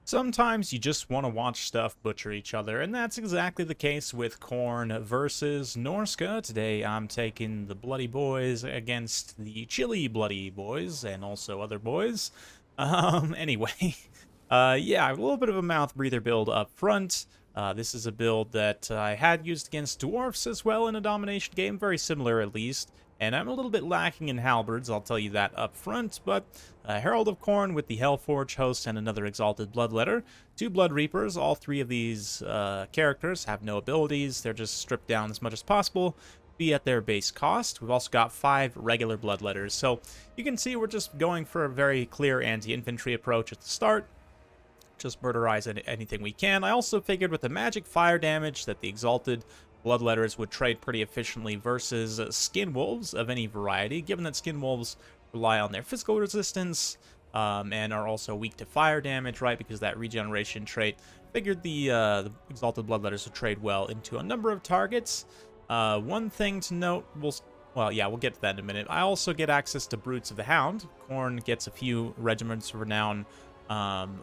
Sometimes you just want to watch stuff butcher each other, and that's exactly the case with Khorne versus Norsca. Today I'm taking the Bloody Boys against the Chilly Bloody Boys, and also other boys. Anyway, yeah, a little bit of a mouth breather build up front. This is a build that I had used against dwarfs as well in a Domination game, very similar at least. And I'm a little bit lacking in halberds, I'll tell you that up front, but Herald of Khorne with the Hellforge host and another Exalted Bloodletter. Two Blood Reapers, all three of these characters have no abilities, they're just stripped down as much as possible, be at their base cost. We've also got 5 regular Bloodletters, so you can see we're just going for a very clear anti-infantry approach at the start. Just murderize anything we can. I also figured with the magic fire damage that the Exalted Bloodletters would trade pretty efficiently versus Skin Wolves of any variety, given that Skin Wolves rely on their physical resistance and are also weak to fire damage, right, because that regeneration trait. Figured the Exalted Bloodletters would trade well into a number of targets. One thing to note, we'll get to that in a minute. I also get access to Brutes of the Hound. Khorne gets a few regiments of renown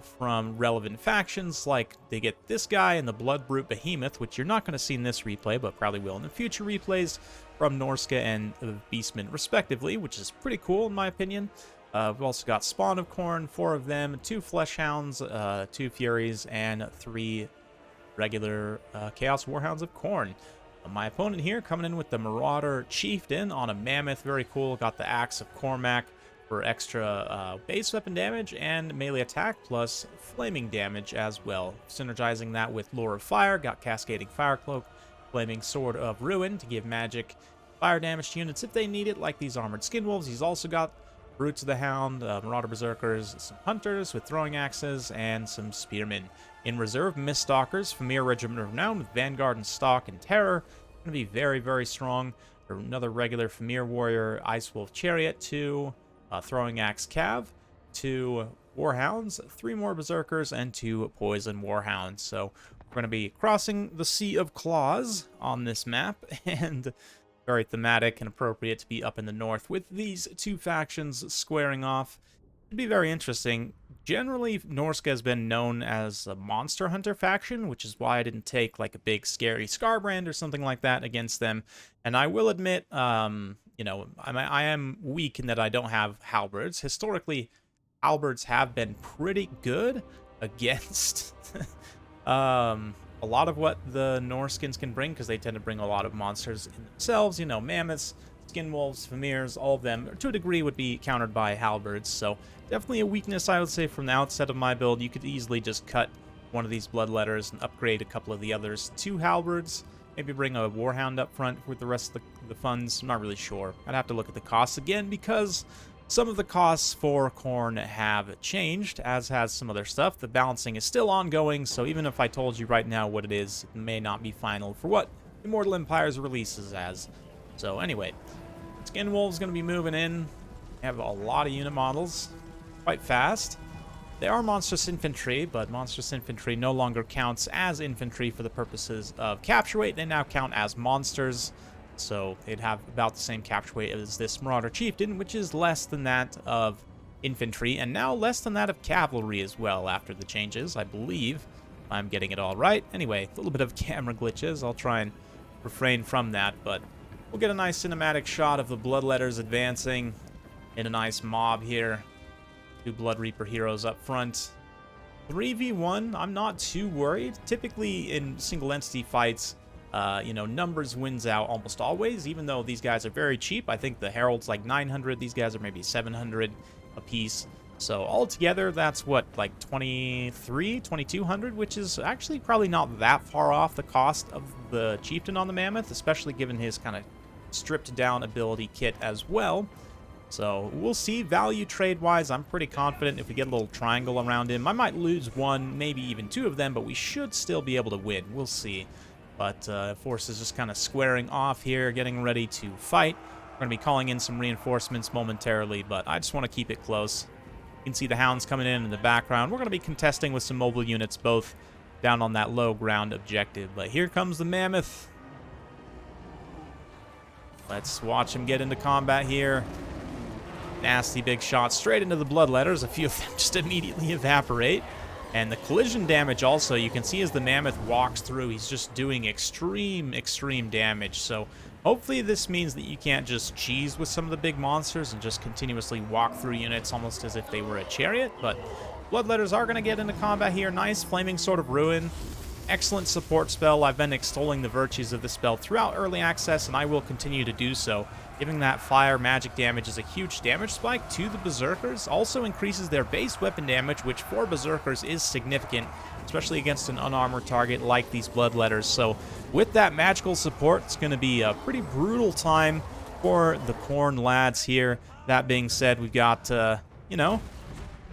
from relevant factions, like they get this guy and the Blood Brute Behemoth, which you're not going to see in this replay, but probably will in the future replays, from Norsca and Beastman respectively, which is pretty cool in my opinion. We've also got Spawn of Khorne, 4 of them, 2 Fleshhounds, 2 Furies, and 3 regular Chaos Warhounds of Khorne. My opponent here coming in with the Marauder Chieftain on a Mammoth, very cool. Got the Axe of Cormac for extra base weapon damage and melee attack, plus flaming damage as well. Synergizing that with Lure of Fire, got Cascading Fire Cloak, Flaming Sword of Ruin to give magic fire damage to units if they need it, like these Armored Skin Wolves. He's also got Brutes of the Hound, Marauder Berserkers, some Hunters with Throwing Axes, and some Spearmen. In reserve, Miststalkers, Famir Regiment of Renown with Vanguard and Stalk and Terror. Going to be very, very strong. Another regular Famir Warrior, Ice Wolf Chariot, 2 Throwing Axe Cav, 2 Warhounds, 3 more Berserkers, and 2 Poison Warhounds. So we're going to be crossing the Sea of Claws on this map, and very thematic and appropriate to be up in the north with these 2 factions squaring off. It'd be very interesting. Generally, Norsca has been known as a monster hunter faction, which is why I didn't take like a big scary Scarbrand or something like that against them. And I will admit, you know, I am weak in that I don't have halberds. Historically, halberds have been pretty good against a lot of what the Norskins can bring, because they tend to bring a lot of monsters in themselves. You know, mammoths, skin wolves, Famirs, all of them, to a degree, would be countered by halberds. So definitely a weakness, I would say, from the outset of my build. You could easily just cut one of these Bloodletters and upgrade a couple of the others to halberds. Maybe bring a Warhound up front with the rest of the funds. I'm not really sure. I'd have to look at the costs again, because some of the costs for Khorne have changed, as has some other stuff. The balancing is still ongoing, so even if I told you right now what it is, it may not be final for what Immortal Empire's releases as. So anyway, Skin Wolf's going to be moving in. We have a lot of unit models, quite fast. They are Monstrous Infantry, but Monstrous Infantry no longer counts as infantry for the purposes of capture weight. They now count as monsters, so they'd have about the same capture weight as this Marauder Chieftain, which is less than that of infantry, and now less than that of cavalry as well after the changes, I believe. I'm getting it all right. Anyway, a little bit of camera glitches. I'll try and refrain from that, but we'll get a nice cinematic shot of the Bloodletters advancing in a nice mob here. 2 Blood Reaper heroes up front. 3v1, I'm not too worried. Typically in single entity fights, you know, numbers wins out almost always, even though these guys are very cheap. I think the Herald's like 900, these guys are maybe 700 a piece. So altogether, that's what, like 2200, which is actually probably not that far off the cost of the Chieftain on the Mammoth, especially given his kind of stripped down ability kit as well. So we'll see. Value trade-wise, I'm pretty confident if we get a little triangle around him. I might lose 1, maybe even 2 of them, but we should still be able to win. We'll see. But forces just kind of squaring off here, getting ready to fight. We're going to be calling in some reinforcements momentarily, but I just want to keep it close. You can see the Hounds coming in the background. We're going to be contesting with some mobile units, both down on that low ground objective. But here comes the Mammoth. Let's watch him get into combat here. Nasty big shot straight into the Bloodletters. A few of them just immediately evaporate. And the collision damage also, you can see as the Mammoth walks through, he's just doing extreme damage. So hopefully this means that you can't just cheese with some of the big monsters and just continuously walk through units almost as if they were a chariot. But Bloodletters are going to get into combat here. Nice Flaming Sword of Ruin. Excellent support spell. I've been extolling the virtues of the spell throughout early access, and I will continue to do so. Giving that fire magic damage is a huge damage spike to the Berserkers. Also increases their base weapon damage, which for Berserkers is significant, especially against an unarmored target like these Bloodletters. So with that magical support, it's going to be a pretty brutal time for the Khorne lads here. That being said, we've got, you know,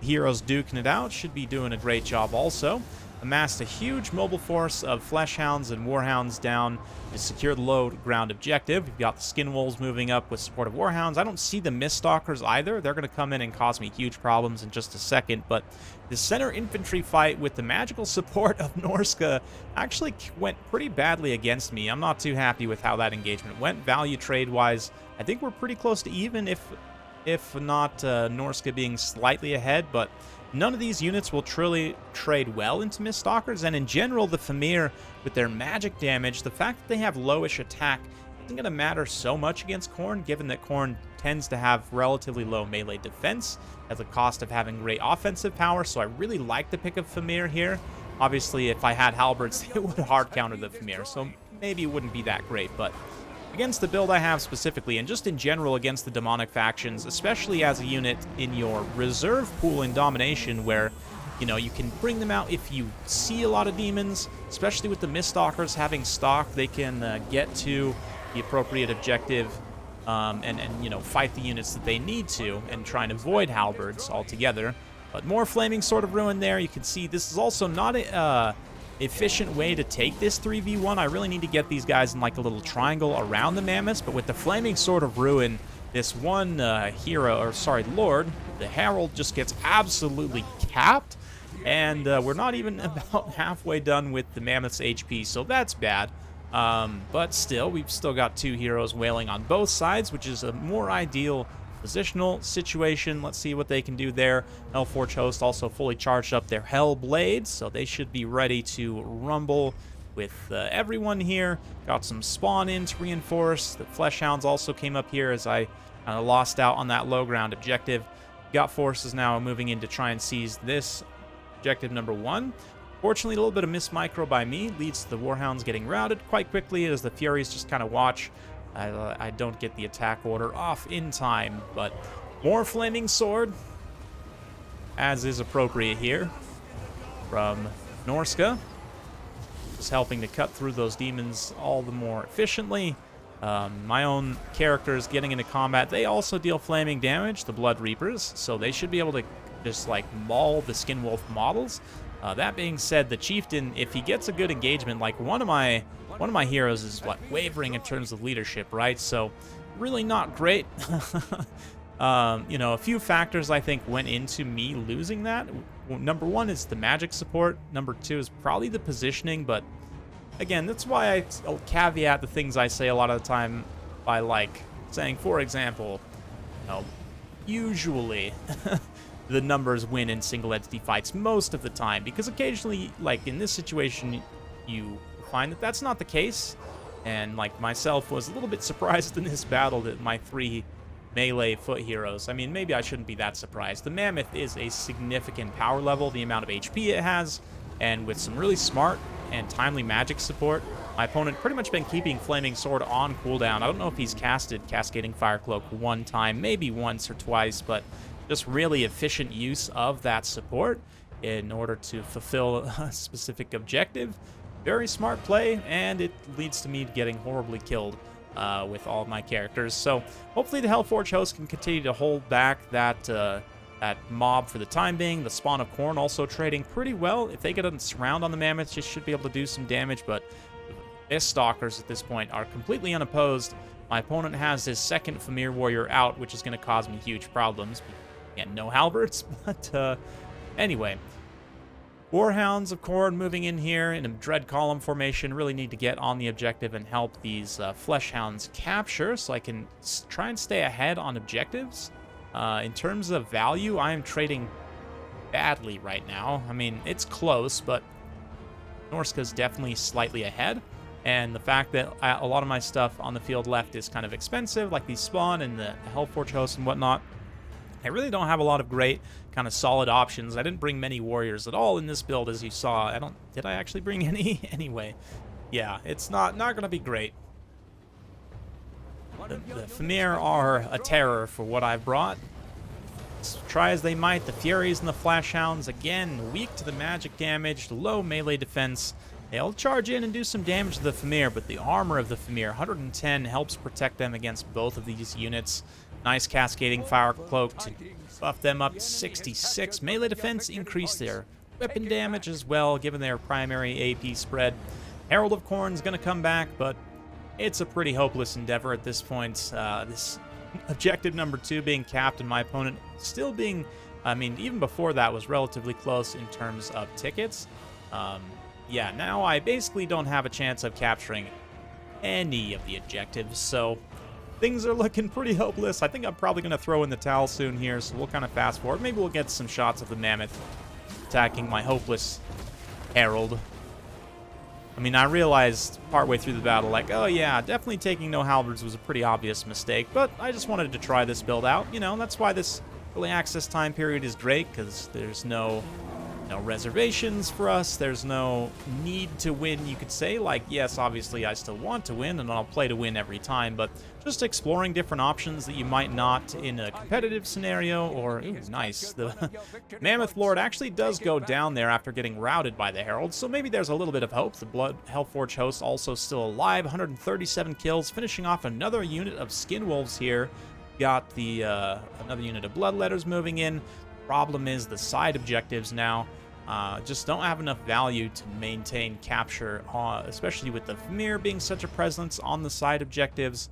heroes duking it out. Should be doing a great job also. Amassed a huge mobile force of Fleshhounds and Warhounds down to secure the low ground objective. We've got the Skin Wolves moving up with support of Warhounds. I don't see the Miststalkers either. They're going to come in and cause me huge problems in just a second, but the center infantry fight with the magical support of Norsca actually went pretty badly against me. I'm not too happy with how that engagement went. Value trade-wise, I think we're pretty close to even, if not Norsca being slightly ahead, but none of these units will truly trade well into Miststalkers, and in general, the Famir, with their magic damage, the fact that they have lowish attack isn't going to matter so much against Khorne, given that Khorne tends to have relatively low melee defense at the cost of having great offensive power, so I really like the pick of Famir here. Obviously, if I had Halberds, it would hard counter the Famir, so maybe it wouldn't be that great, but against the build I have specifically, and just in general against the demonic factions, especially as a unit in your reserve pool in Domination, where, you know, you can bring them out if you see a lot of demons, especially with the Miststalkers having stock, they can get to the appropriate objective and, you know, fight the units that they need to and try and avoid halberds altogether. But more Flaming Sword of Ruin there. You can see this is also not a efficient way to take this 3v1. I really need to get these guys in like a little triangle around the Mammoths, but with the Flaming Sword of Ruin, this one Lord, the Herald, just gets absolutely capped, and we're not even about halfway done with the Mammoth's HP, so that's bad. But still, we've still got two heroes wailing on both sides, which is a more ideal positional situation. Let's see what they can do there. Hellforge Host also fully charged up their Hell Blades, so they should be ready to rumble with everyone here. Got some spawn in to reinforce. The Fleshhounds also came up here as I lost out on that low ground objective. Got forces now moving in to try and seize this objective number 1. Fortunately, a little bit of mismicro by me leads to the Warhounds getting routed quite quickly as the Furies just kind of watch. I don't get the attack order off in time, but more Flaming Sword, as is appropriate here, from Norsca. Just helping to cut through those demons all the more efficiently. My own characters getting into combat, they also deal flaming damage, the Blood Reapers, so they should be able to just like maul the Skin Wolf models. That being said, the Chieftain, if he gets a good engagement, like one of my heroes is wavering in terms of leadership, right? So really not great. You know, a few factors I think went into me losing that. Number 1 is the magic support. Number 2 is probably the positioning, but again, that's why I'll caveat the things I say a lot of the time by like saying, for example, you know, usually the numbers win in single entity fights most of the time, because occasionally, like in this situation, you find that that's not the case, and like myself was a little bit surprised in this battle that my 3 melee foot heroes, I mean, maybe I shouldn't be that surprised. The Mammoth is a significant power level, the amount of HP it has, and with some really smart and timely magic support, my opponent pretty much been keeping Flaming Sword on cooldown. I don't know if he's casted Cascading Fire Cloak one time, maybe once or twice, but just really efficient use of that support in order to fulfill a specific objective. Very smart play, and it leads to me getting horribly killed with all of my characters. So hopefully the Hellforge Host can continue to hold back that mob for the time being. The Spawn of Khorne also trading pretty well. If they get a surround on the Mammoths, they should be able to do some damage, but the Stalkers at this point are completely unopposed. My opponent has his second Famir Warrior out, which is going to cause me huge problems. Again, no halberds, but anyway. Warhounds of Khorne moving in here in a Dread Column formation. Really need to get on the objective and help these Fleshhounds capture so I can try and stay ahead on objectives. In terms of value, I am trading badly right now. I mean, it's close, but Norsca's definitely slightly ahead. And the fact that a lot of my stuff on the field left is kind of expensive, like these spawn and the Hellforge host and whatnot, I really don't have a lot of great kind of solid options. I didn't bring many warriors at all in this build, as you saw. Did I actually bring any? Anyway, yeah, it's not going to be great. The Fimir are a terror for what I've brought. Try as they might, the Furies and the Flash Hounds, again, weak to the magic damage, low melee defense. They'll charge in and do some damage to the Fimir, but the armor of the Fimir, 110, helps protect them against both of these units. Nice cascading fire cloak to buff them up to 66. Melee defense, increase their weapon damage as well, given their primary AP spread. Herald of Khorne is going to come back, but it's a pretty hopeless endeavor at this point. This objective number 2 being capped, and my opponent still being, I mean, even before that was relatively close in terms of tickets. Yeah, now I basically don't have a chance of capturing any of the objectives, so things are looking pretty hopeless. I think I'm probably going to throw in the towel soon here, so we'll kind of fast forward. Maybe we'll get some shots of the Mammoth attacking my hopeless Herald. I mean, I realized partway through the battle, like, oh yeah, definitely taking no halberds was a pretty obvious mistake, but I just wanted to try this build out. You know, that's why this early access time period is great, because there's no reservations for us. There's no need to win, you could say. Like, yes, obviously I still want to win, and I'll play to win every time, but just exploring different options that you might not in a competitive scenario. Or, ooh, nice. The Mammoth Lord actually does go down there after getting routed by the Herald, so maybe there's a little bit of hope. The Hellforge host also still alive, 137 kills, finishing off another unit of Skin Wolves here. Got the another unit of Bloodletters moving in. Problem is the side objectives now just don't have enough value to maintain capture, especially with the Fimir being such a presence on the side objectives.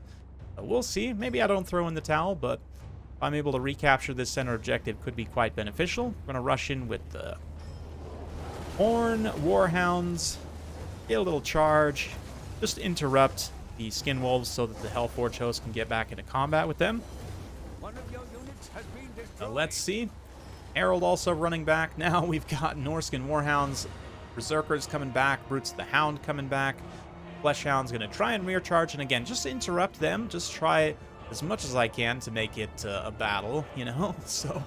We'll see. Maybe I don't throw in the towel, but if I'm able to recapture this center objective, could be quite beneficial. We're going to rush in with the Khorne Warhounds, get a little charge, just interrupt the Skin Wolves so that the Hellforge host can get back into combat with them. Let's see. Herald also running back. Now we've got Norscan Warhounds, Berserkers coming back, Brutes of the Hound coming back. Fleshhound's going to try and rear charge, and again, just interrupt them. Just try as much as I can to make it a battle, you know? So,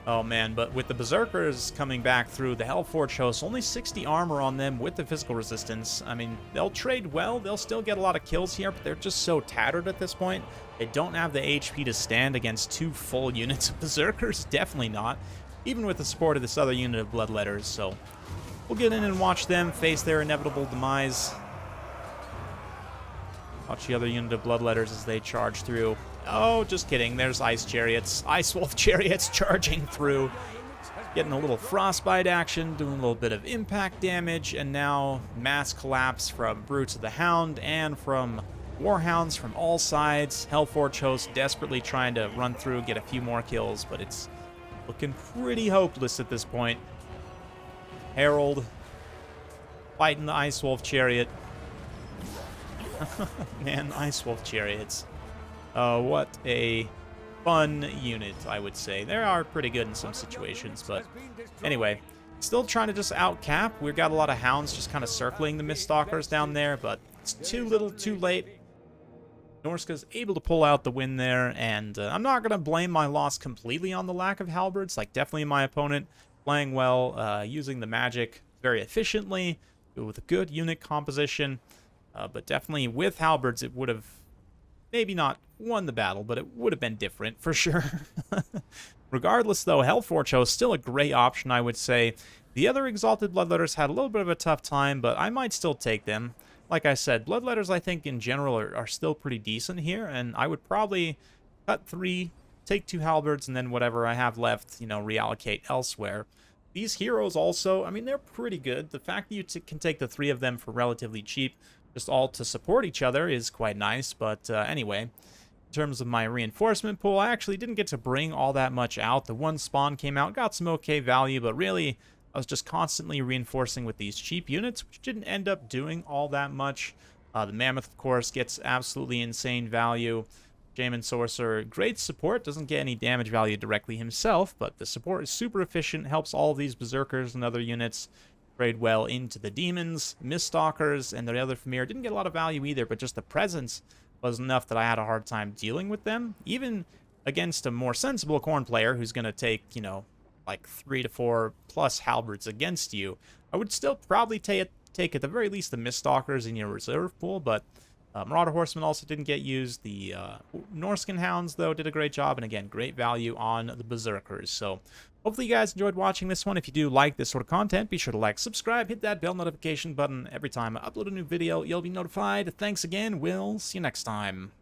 oh man, but with the Berserkers coming back through, the Hellforge host, only 60 armor on them with the physical resistance. I mean, they'll trade well. They'll still get a lot of kills here, but they're just so tattered at this point. They don't have the HP to stand against 2 full units of Berserkers. Definitely not. Even with the support of this other unit of Bloodletters. So we'll get in and watch them face their inevitable demise. Watch the other unit of Bloodletters as they charge through. Oh, just kidding. There's Ice Chariots. Ice Wolf Chariots charging through. Getting a little frostbite action, doing a little bit of impact damage, and now mass collapse from Brutes of the Hound and from Warhounds from all sides. Hellforge host desperately trying to run through, get a few more kills, but it's looking pretty hopeless at this point. Herald fighting the Ice Wolf Chariot. Man, Ice Wolf Chariots. What a fun unit, I would say. They are pretty good in some situations, but anyway, still trying to just outcap. We've got a lot of Hounds just kind of circling the Miststalkers down there, but it's too little, too late. Norsca's able to pull out the win there, and I'm not going to blame my loss completely on the lack of halberds. Like, definitely my opponent playing well, using the magic very efficiently, with a good unit composition, but definitely with halberds it would have maybe not won the battle, but it would have been different for sure. Regardless, though, Hellforge host still a great option, I would say. The other Exalted Bloodletters had a little bit of a tough time, but I might still take them. Like I said, Bloodletters, I think, in general, are still pretty decent here, and I would probably cut 3, take 2 halberds, and then whatever I have left, you know, reallocate elsewhere. These heroes also, I mean, they're pretty good. The fact that you can take the 3 of them for relatively cheap, just all to support each other, is quite nice. But anyway, in terms of my reinforcement pool, I actually didn't get to bring all that much out. The 1 spawn came out, got some okay value, but really I was just constantly reinforcing with these cheap units, which didn't end up doing all that much. The Mammoth, of course, gets absolutely insane value. Shaman Sorcerer, great support, doesn't get any damage value directly himself, but the support is super efficient, helps all of these Berserkers and other units trade well into the Demons. Miststalkers and the other Familiar didn't get a lot of value either, but just the presence was enough that I had a hard time dealing with them. Even against a more sensible Khorne player who's going to take, you know, like 3 to 4 plus halberds against you, I would still probably take at the very least the Miststalkers in your reserve pool, but Marauder Horsemen also didn't get used. The Norscan Hounds, though, did a great job, and again, great value on the Berserkers. So hopefully you guys enjoyed watching this one. If you do like this sort of content, be sure to like, subscribe, hit that bell notification button. Every time I upload a new video, you'll be notified. Thanks again. We'll see you next time.